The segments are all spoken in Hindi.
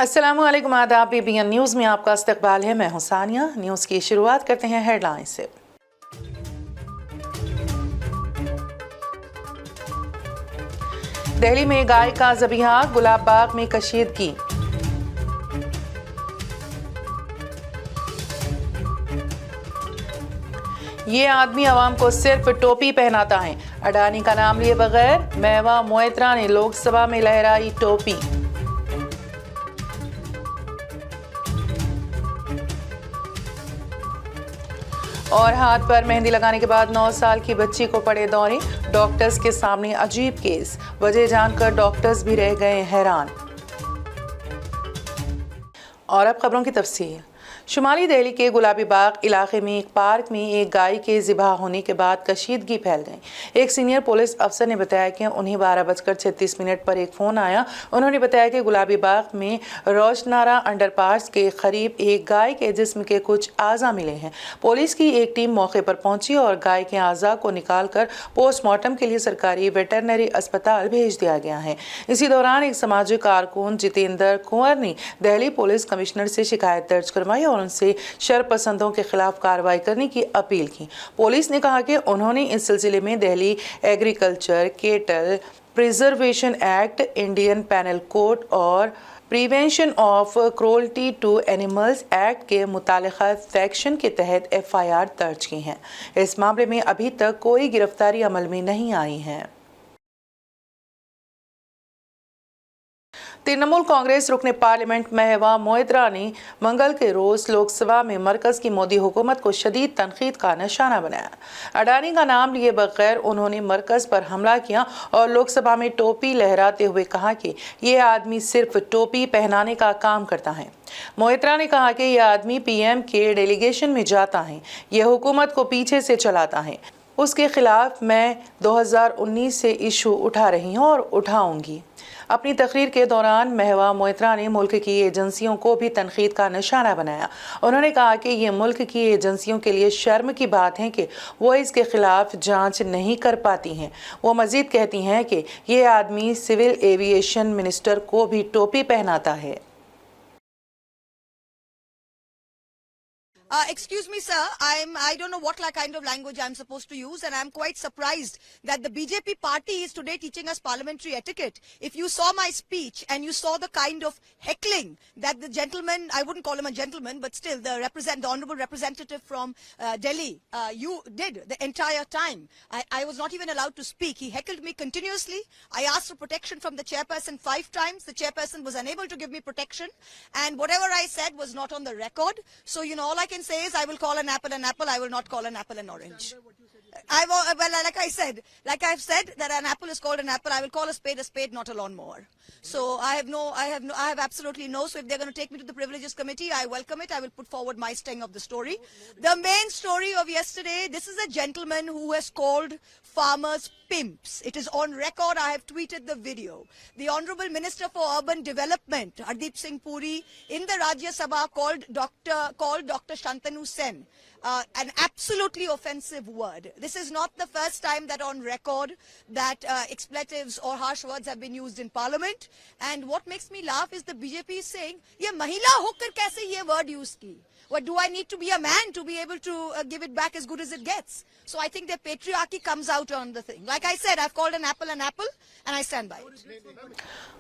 अस्सलामुअलैकुम, आदाब। PBN न्यूज़ में आपका इस्तकबाल है। मैं हूं सानिया। न्यूज़ की शुरुआत करते हैं हेडलाइन से। दिल्ली में गाय का ज़बीहा, गुलाब बाग में कशीदगी। ये आदमी आवाम को सिर्फ टोपी पहनाता है। अडानी का नाम लिए बगैर महवा मोइत्रा ने लोकसभा में लहराई टोपी। और हाथ पर मेहंदी लगाने के बाद 9 साल की बच्ची को पड़े दौरे। डॉक्टर्स के सामने अजीब केस, वजह जानकर डॉक्टर्स भी रह गए हैरान। और अब खबरों की तफसील। शुमाली दिल्ली के गुलाबी बाग इलाके में एक पार्क में एक गाय के ज़िबा होने के बाद कशीदगी फैल गई। एक सीनियर पुलिस अफसर ने बताया कि उन्हें 12:36 पर एक फ़ोन आया। उन्होंने बताया कि गुलाबी बाग में रोशनारा अंडरपास के करीब एक गाय के जिस्म के कुछ आज़ा मिले हैं। पुलिस की एक टीम मौके पर पहुंची और गाय के आज़ा को निकालकर पोस्टमार्टम के लिए सरकारी वेटरनरी अस्पताल भेज दिया गया है। इसी दौरान एक सामाजिक कारकुन जितेंद्र कुंवर ने दिल्ली पुलिस कमिश्नर से शिकायत दर्ज करवाई और उनसे शरपसंदों के खिलाफ कार्रवाई करने की अपील की। पुलिस ने कहा कि उन्होंने इस सिलसिले में Delhi agriculture cattle preservation act, Indian penal code और prevention of cruelty to animals act के मुतालिका सेक्शन के तहत FIR दर्ज की है। इस मामले में अभी तक कोई गिरफ्तारी अमल में नहीं आई है। तृणमूल कांग्रेस रुकने पार्लियामेंट महवा मोइत्रा ने मंगल के रोज लोकसभा में मरकज की मोदी हुकूमत को शदीद तनकीद का निशाना बनाया। अडानी का नाम लिए बगैर उन्होंने मरकज पर हमला किया और लोकसभा में टोपी लहराते हुए कहा कि ये आदमी सिर्फ टोपी पहनाने का काम करता है। मोइत्रा ने कहा कि यह आदमी PM के डेलीगेशन में जाता है, यह हुकूमत को पीछे से चलाता है। उसके खिलाफ मैं 2019 से इशू उठा रही हूँ और उठाऊंगी। अपनी तकरीर के दौरान महवा मोइत्रा ने मुल्क की एजेंसियों को भी तनकीद का निशाना बनाया। उन्होंने कहा कि ये मुल्क की एजेंसियों के लिए शर्म की बात है कि वो इसके खिलाफ जांच नहीं कर पाती हैं। वो मजीद कहती हैं कि ये आदमी सिविल एविएशन मिनिस्टर को भी टोपी पहनाता है। Excuse me, sir. I don't know what kind of language I'm supposed to use, and I'm quite surprised that the BJP party is today teaching us parliamentary etiquette. If you saw my speech and you saw the kind of heckling that the gentleman, I wouldn't call him a gentleman, but still the honourable representative from Delhi, you did the entire time. I was not even allowed to speak. He heckled me continuously. I asked for protection from the chairperson 5 times. The chairperson was unable to give me protection, and whatever I said was not on the record. So, all I can say is I will call an apple, I will not call an apple an orange. Like I've said that an apple is called an apple, I will call a spade, not a lawnmower. So I have absolutely no. So if they're going to take me to the Privileges Committee, I welcome it. I will put forward my sting of the story. The main story of yesterday, this is a gentleman who has called farmers pimps. It is on record. I have tweeted the video. The Honourable Minister for Urban Development, Hardeep Singh Puri, in the Rajya Sabha called Dr. Shantanu Sen an absolutely offensive word. This is not the first time that on record that expletives or harsh words have been used in Parliament. And what makes me laugh is the BJP is saying, "Ye mahila hokar kaise ye word use ki? What do I need to be a man to be able to give it back as good as it gets?" So I think the patriarchy comes out on the thing. Like I said, I've called an apple, and I stand by it.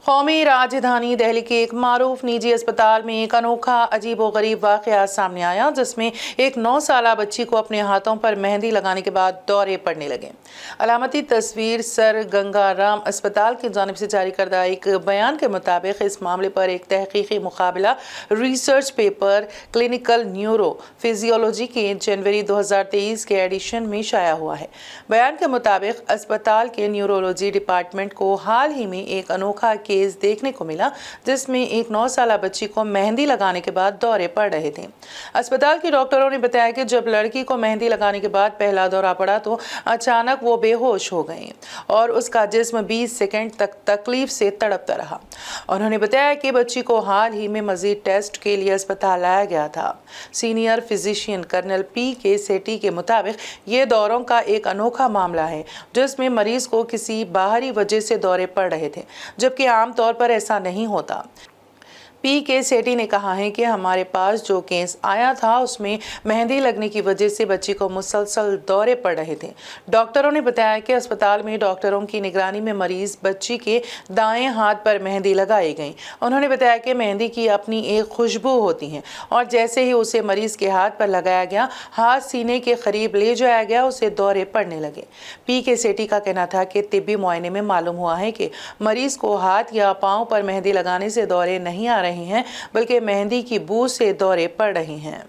कौमी राजधानी दिल्ली के एक मारूफ निजी अस्पताल में एक अनोखा अजीबोगरीब वाक़या सामने आया, जिसमें एक 9 साला बच्ची को अपने हाथों पर मेहंदी लगाने के बाद दौरे पड़ने लगे। अलामती तस्वीर सर गंगाराम अस्पताल की जानिब से जारी करदा एक बयान के मुताबिक इस मामले पर एक तहकीकी मुकाबला research paper clinical neuro physiology के जनवरी 2023 के एडिशन में शाया हुआ है। बयान के मुताबिक अस्पताल के न्यूरोलॉजी डिपार्टमेंट को हाल ही में एक अनोखा केस देखने को मिला, जिसमें एक 9 साला बच्ची को मेहंदी लगाने के बाद दौरे पड़ रहे थे। अस्पताल के डॉक्टरों ने बताया कि जब लड़की को मेहंदी लगाने के बाद पहला दौरा पड़ा तो अचानक वो बेहोश हो गई और उसका जिस्म 20 सेकंड तक तकलीफ से तड़पता रहा। उन्होंने बताया कि बच्ची को हाल ही में मजीद टेस्ट के लिए अस्पताल लाया गया था। सीनियर फिजिशियन कर्नल PK सेठी के मुताबिक ये दौरों का एक अनोखा मामला है, जिसमें मरीज को किसी बाहरी वजह से दौरे पड़ रहे थे, जबकि आमतौर पर ऐसा नहीं होता। पी.के. सेठी ने कहा है कि हमारे पास जो केस आया था उसमें मेहंदी लगने की वजह से बच्ची को मुसलसल दौरे पड़ रहे थे। डॉक्टरों ने बताया कि अस्पताल में डॉक्टरों की निगरानी में मरीज बच्ची के दाएं हाथ पर मेहंदी लगाई गई। उन्होंने बताया कि मेहंदी की अपनी एक खुशबू होती है और जैसे ही उसे मरीज के हाथ पर लगाया गया, हाथ सीने के करीब ले जाया गया, उसे दौरे पड़ने लगे। पी.के. सेठी का कहना था कि तिब्बी मुआयने में मालूम हुआ है कि मरीज को हाथ या पांव पर मेहंदी लगाने से दौरे नहीं आ रहे हैं, बल्कि मेहंदी की बू से दौरे पड़ रही हैं।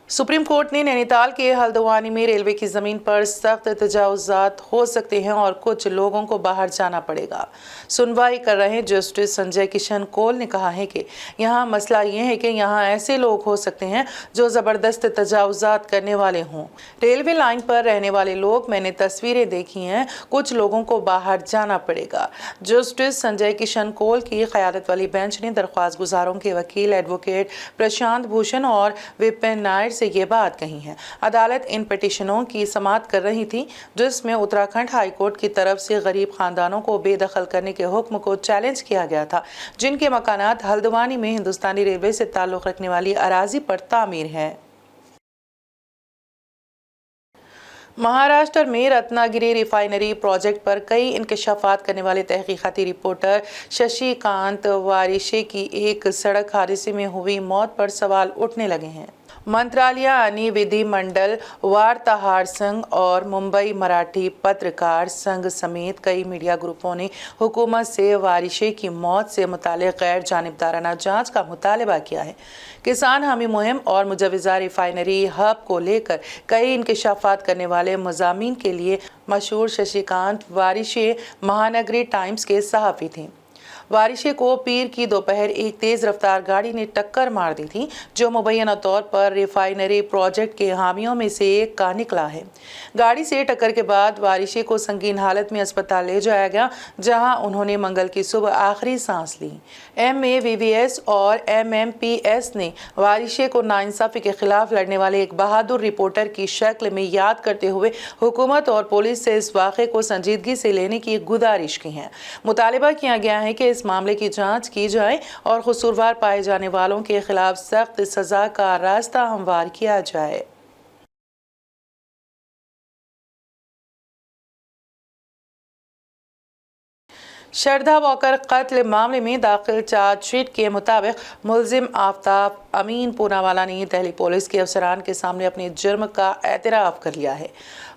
सुप्रीम कोर्ट ने नैनीताल के हल्द्वानी में रेलवे की जमीन पर सख्त तजावुजात हो सकते हैं और कुछ लोगों को बाहर जाना पड़ेगा। सुनवाई कर रहे जस्टिस संजय किशन कौल ने कहा है कि यहाँ मसला ये है कि यहाँ ऐसे लोग हो सकते हैं जो ज़बरदस्त तजावुजात करने वाले हों। रेलवे लाइन पर रहने वाले लोग, मैंने तस्वीरें देखी हैं, कुछ लोगों को बाहर जाना पड़ेगा। जस्टिस संजय किशन कौल की क़यादत वाली बेंच ने दरख्वास्त गुजारों के वकील एडवोकेट प्रशांत भूषण और विपिन नायर से ये बात कही है। अदालत इन पिटीशनों की समाअत कर रही थी जिसमें उत्तराखंड हाई कोर्ट की तरफ से गरीब खानदानों को बेदखल करने के हुक्म को चैलेंज किया गया था, जिनके मकानात हल्द्वानी में हिंदुस्तानी रेलवे से ताल्लुक रखने वाली अराजी पर तामीर है। महाराष्ट्र में रत्नागिरी रिफाइनरी प्रोजेक्ट पर कई इंकशाफात करने वाले तहकीकाती रिपोर्टर शशिकांत वारिशे की एक सड़क हादसे में हुई मौत पर सवाल उठने लगे हैं। मंत्रालय आणि विधिमंडल वार्ताहर संघ और मुंबई मराठी पत्रकार संघ समेत कई मीडिया ग्रुपों ने हुकूमत से वारिशे की मौत से मुताल्लिक़ गैर जानिबदाराना जांच का मुतालबा किया है। किसान हामी मुहिम और मुजव्वज़ा रिफाइनरी हब को लेकर कई इंकशाफात करने वाले मज़ामीन के लिए मशहूर शशिकांत वारिशे महानगरी टाइम्स के सहाफ़ी थे। वारिशे को पीर की दोपहर एक तेज रफ्तार गाड़ी ने टक्कर मार दी थी, जो मुबैना तौर पर रिफाइनरी प्रोजेक्ट के हामियों में से एक का निकला है। गाड़ी से टक्कर के बाद वारिशे को संगीन हालत में अस्पताल ले जाया गया, जहां उन्होंने मंगल की सुबह आखिरी सांस ली। MAVVS और MMPS ने वारिशे को नाइंसाफी के खिलाफ लड़ने वाले एक बहादुर रिपोर्टर की शक्ल में याद करते हुए हुकूमत और पुलिस से इस वाक़े को संजीदगी से लेने की गुजारिश की है। मुतालबा किया गया है कि इस मामले की जांच की जाए और कसूरवार पाए जाने वालों के खिलाफ सख्त सजा का रास्ता हमवार किया जाए। श्रद्धा वॉकर कत्ल मामले में दाखिल चार्जशीट के मुताबिक मुलजिम आफ्ताब अमीन पूनावाला ने दिल्ली पुलिस के अफसरान के सामने अपने जुर्म का एतराफ़ कर लिया है।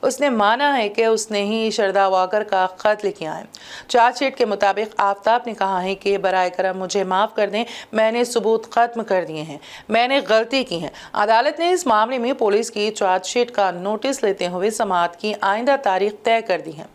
उसने माना है कि उसने ही श्रद्धा वॉकर का कत्ल किया है। चार्जशीट के मुताबिक आफ्ताब ने कहा है कि बराए करम मुझे माफ़ कर दें, मैंने सबूत ख़त्म कर दिए हैं, मैंने गलती की है। अदालत ने इस मामले में पुलिस की चार्जशीट का नोटिस लेते हुए समाअत की आइंदा तारीख तय कर दी है।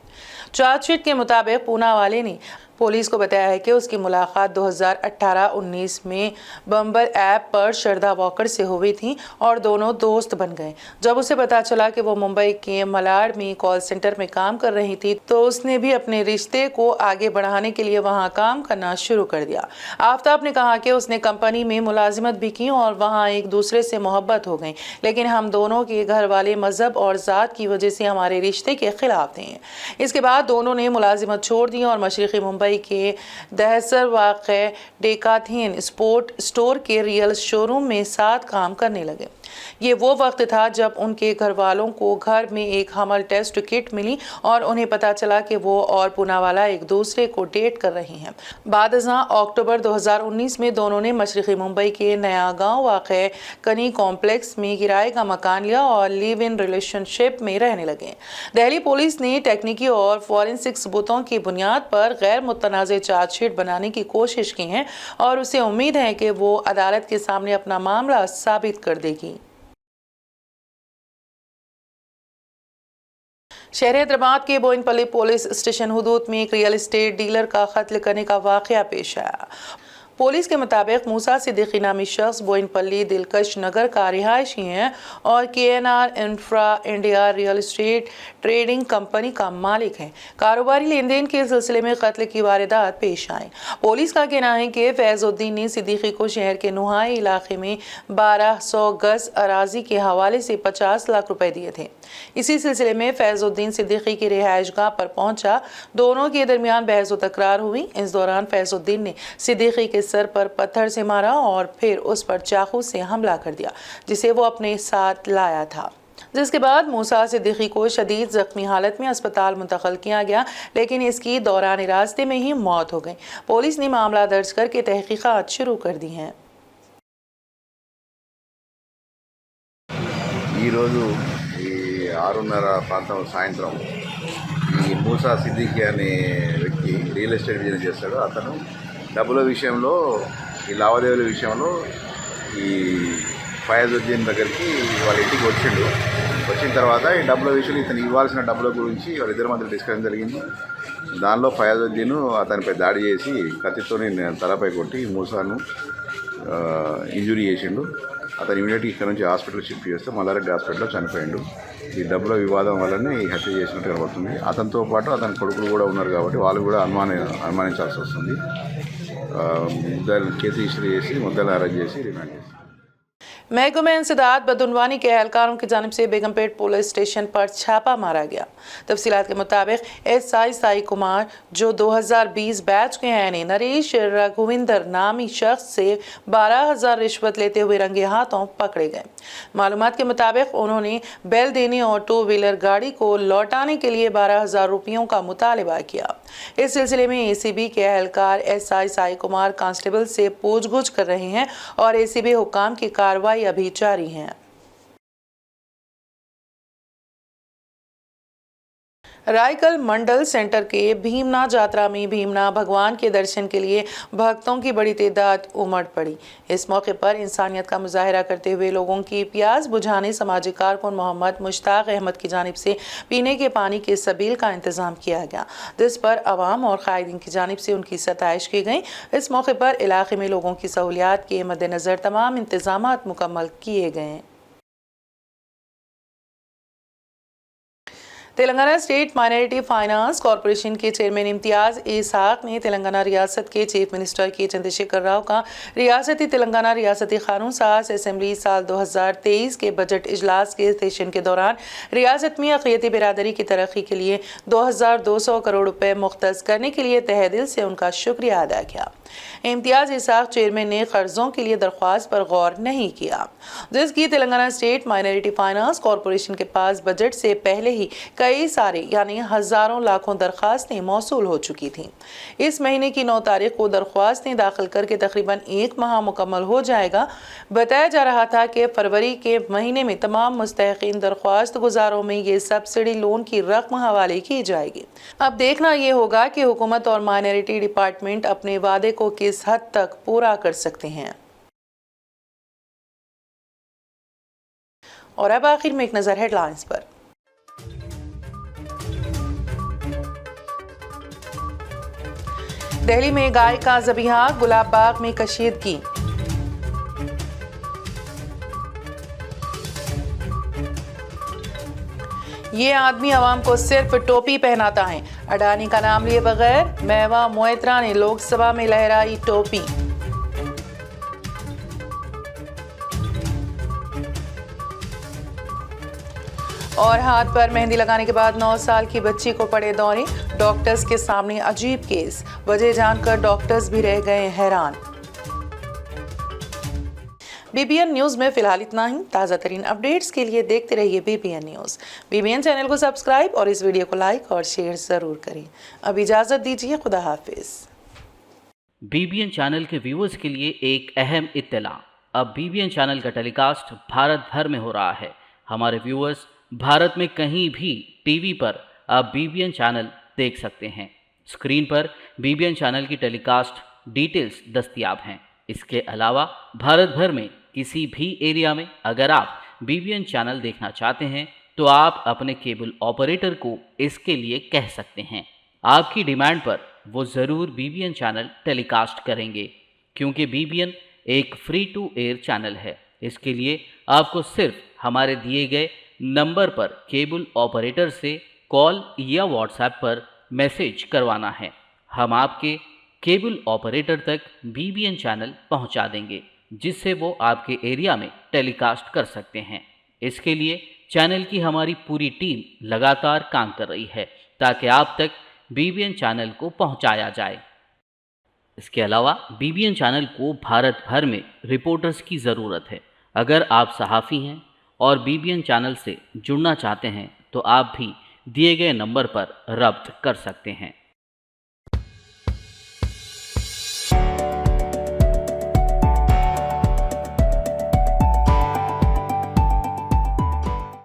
चार्जशीट के मुताबिक पूनावाले ने पुलिस को बताया है कि उसकी मुलाकात 2018-19 में बम्बल ऐप पर श्रद्धा वॉकर से हुई थी और दोनों दोस्त बन गए। जब उसे पता चला कि वो मुंबई के मलाड में कॉल सेंटर में काम कर रही थी, तो उसने भी अपने रिश्ते को आगे बढ़ाने के लिए वहां काम करना शुरू कर दिया। आफ्ताब ने कहा कि उसने कंपनी में मुलाजिमत भी की और वहां एक दूसरे से मोहब्बत हो गई, लेकिन हम दोनों के घर वाले मजहब और ज़ात की वजह से हमारे रिश्ते के खिलाफ थे। इसके बाद दोनों ने मुलाजिमत छोड़ दी और मशरक़ी मुंबई के दहसर वाक़े डेकाथेन स्पोर्ट स्टोर के रियल शोरूम में साथ काम करने लगे। ये वो वक्त था जब उनके घर वालों को घर में एक हमल टेस्ट किट मिली और उन्हें पता चला कि वो और पूनावाला एक दूसरे को डेट कर रही हैं। बादशाह अक्टूबर 2019 में दोनों ने मशरक़ी मुंबई के नया गांव वाक़े कनी कॉम्प्लेक्स में किराए का मकान लिया और लिव इन रिलेशनशिप में रहने लगे। दिल्ली पुलिस ने टेक्निकी और फॉरेंसिक सबूतों की बुनियाद पर गैर मुतनाज़ चार्जशीट बनाने की कोशिश की है और उसे उम्मीद है कि वो अदालत के सामने अपना मामला साबित कर देगी। शहर हैदराबाद के बोइनपल्ली पुलिस स्टेशन हुदूद में एक रियल एस्टेट डीलर का कत्ल करने का वाक़या पेश आया। पुलिस के मुताबिक मूसा सिद्दीकी नामी शख्स बोइनपल्ली दिलकश नगर का रिहायशी है और KNR infra India real estate trading company का मालिक है। कारोबारी लेन देन के सिलसिले में कत्ल की वारदात पेश आई। पुलिस का कहना है कि फैजुद्दीन ने सिद्दीकी को शहर के नुहाई इलाके में 1200 गज अराजी के हवाले से 50 लाख रुपए दिए थे। इसी सिलसिले में फैजुद्दीन सिद्दीकी की रिहायशगाह पर पहुंचा। दोनों के दरमियान बहस व तकरार हुई। इस दौरान फैजुद्दीन ने सिद्दीकी के सर पर पत्थर से मारा और फिर उस पर चाकू से हमला कर दिया, जिसे वो अपने साथ लाया था। जिसके बाद मूसा सिद्दीकी को शदीद जख्मी हालत में अस्पताल मुंतकिल किया गया, लेकिन इसकी दौरान रास्ते में ही मौत हो गई। पुलिस ने मामला दर्ज करके तहकीकात शुरू कर दी हैं। ఈ 6:30 ప్రాంతం సాయంత్రం ఈ మూసా సిద్దికి అనే వ్యక్తి రియల్ ఎస్టేట్ బిజినెస్ చేస్తాడు. అతను డబ్బుల విషయంలో ఈ లావాదేవీల విషయంలో ఈ ఫయాజుద్దీన్ దగ్గరికి వాళ్ళ ఇంటికి వచ్చిండు. వచ్చిన తర్వాత ఈ డబ్బుల విషయంలో ఇతను ఇవ్వాల్సిన డబ్బుల గురించి వాళ్ళిద్దరి మధ్య డిస్కషన్ జరిగింది. దానిలో ఫయాజుద్దీన్ అతనిపై దాడి చేసి కత్తితోని తలపై కొట్టి మూసాను ఇంజురీ చేసిండు. అతను ఇమీడియట్గా ఇక్కడ నుంచి హాస్పిటల్ షిఫ్ట్ చేస్తే మల్లారెడ్డి హాస్పిటల్లో చనిపోయిండు. ఈ డబ్బుల వివాదం వల్లనే ఈ హత్య చేసినట్టు కనబడుతుంది. అతనితో పాటు అతని కొడుకులు కూడా ఉన్నారు కాబట్టి వాళ్ళు కూడా అనుమానించాల్సి వస్తుంది. కేసు రిజిస్టర్ చేసి ముద్దాయిల్ని అరెస్ట్ చేసి రిమాండ్ చేస్తారు. महकमे इंसदाद बदउनवानी के एहलकारों की जानिब से बेगमपेट पुलिस स्टेशन पर छापा मारा गया। तफसीलात के मुताबिक SI साई कुमार जो 2020 बैच के हैं ने नरेश रघुविंदर नामी शख्स से 12,000 रिश्वत लेते हुए रंगे हाथों पकड़े गए। मालूमात के मुताबिक उन्होंने बैल देने और 2 व्हीलर गाड़ी को लौटाने के लिए 12,000 रुपयों का मुतालबा किया। इस सिलसिले में ACB के एहलकार SI साई कुमार कांस्टेबल से पूछगछ कर रहे हैं और ACB हुक्काम की कार्रवाई अभी जारी है। रायकल मंडल सेंटर के भीमना जात्रा में भीमना भगवान के दर्शन के लिए भक्तों की बड़ी तादाद उमड़ पड़ी। इस मौके पर इंसानियत का मुजाहरा करते हुए लोगों की प्यास बुझाने समाजी कारकुन मोहम्मद मुश्ताक अहमद की जानिब से पीने के पानी के सबील का इंतजाम किया गया, जिस पर अवाम और कायदीन की जानिब से उनकी सताइश की गई। इस मौके पर इलाके में लोगों की सहूलियात के मद्देनज़र तमाम इंतजामात मुकम्मल किए गए। Telangana state minority finance corporation के चेयरमैन इम्तियाज़ इसाक ने तेलंगाना रियासत के चीफ मिनिस्टर के चंद्रशेखर राव का रियासती तेलंगाना रियासती कानून साज असम्बली साल 2023 के बजट इजलास के सेशन के दौरान रियासत में अक़लियती बिरादरी की तरक्की के लिए 2,200 करोड़ रुपए मुख्तस करने के लिए तहे दिल से उनका शुक्रिया अदा किया। इम्तियाज़ इसाक चेयरमैन ने कर्जों के लिए दरख्वास्त पर गौर नहीं किया, जिसकी Telangana state minority finance corporation के पास बजट से पहले ही कई सारे यानी हजारों लाखों दरख्वास्तें मौसूल हो चुकी थीं। इस महीने की 9 तारीख को दरख्वास्तें दाखिल करके तकरीबन 1 माह मुकम्मल हो जाएगा। बताया जा रहा था कि फरवरी के महीने में तमाम मुस्तहिकीन दरख्वास्त गुजारों में ये सब्सिडी लोन की रकम हवाले की जाएगी। अब देखना ये होगा कि हुकूमत और माइनॉरिटी डिपार्टमेंट अपने वादे को किस हद तक पूरा कर सकते हैं। और अब आखिर में एक नजर हेडलाइंस पर। दिल्ली में गाय का ज़बीहा, गुलाब बाग में कशीदगी। ये आदमी आवाम को सिर्फ टोपी पहनाता है। अडानी का नाम लिए बगैर मेवा मोइत्रा ने लोकसभा में लहराई टोपी। और हाथ पर मेहंदी लगाने के बाद 9 साल की बच्ची को पड़े दौरे, डॉक्टर्स के सामने अजीब केस, वजह जानकर डॉक्टर्स भी रह गए हैरान। BBN न्यूज़ में फिलहाल इतना ही। ताज़ा तरीन अपडेट्स के लिए देखते रहिए BBN न्यूज़। BBN चैनल को सब्सक्राइब और इस वीडियो को लाइक और शेयर ज़रूर करें। अब इजाज़त दीजिए, खुदा हाफिज़। BBN चैनल के व्यूअर्स के लिए एक अहम इत्तला। अब BBN चैनल का टेलीकास्ट भारत भर में हो रहा है। हमारे व्यूअर्स भारत में कहीं भी टीवी पर अब BBN चैनल देख सकते हैं। स्क्रीन पर BBN चैनल की टेलीकास्ट डिटेल्स दस्तयाब हैं। इसके अलावा भारत भर में किसी भी एरिया में अगर आप BBN चैनल देखना चाहते हैं तो आप अपने केबल ऑपरेटर को इसके लिए कह सकते हैं। आपकी डिमांड पर वो ज़रूर BBN चैनल टेलीकास्ट करेंगे। क्योंकि BBN एक फ्री टू एयर चैनल है। इसके लिए आपको सिर्फ हमारे दिए गए नंबर पर केबल ऑपरेटर से कॉल या व्हाट्सएप पर मैसेज करवाना है। हम आपके केबल ऑपरेटर तक BBN चैनल पहुंचा देंगे, जिससे वो आपके एरिया में टेलीकास्ट कर सकते हैं। इसके लिए चैनल की हमारी पूरी टीम लगातार काम कर रही है ताकि आप तक BBN चैनल को पहुंचाया जाए। इसके अलावा BBN चैनल को भारत भर में रिपोर्टर्स की ज़रूरत है। अगर आप सहाफ़ी हैं और BBN चैनल से जुड़ना चाहते हैं तो आप भी दिए गए नंबर पर रब्त कर सकते हैं।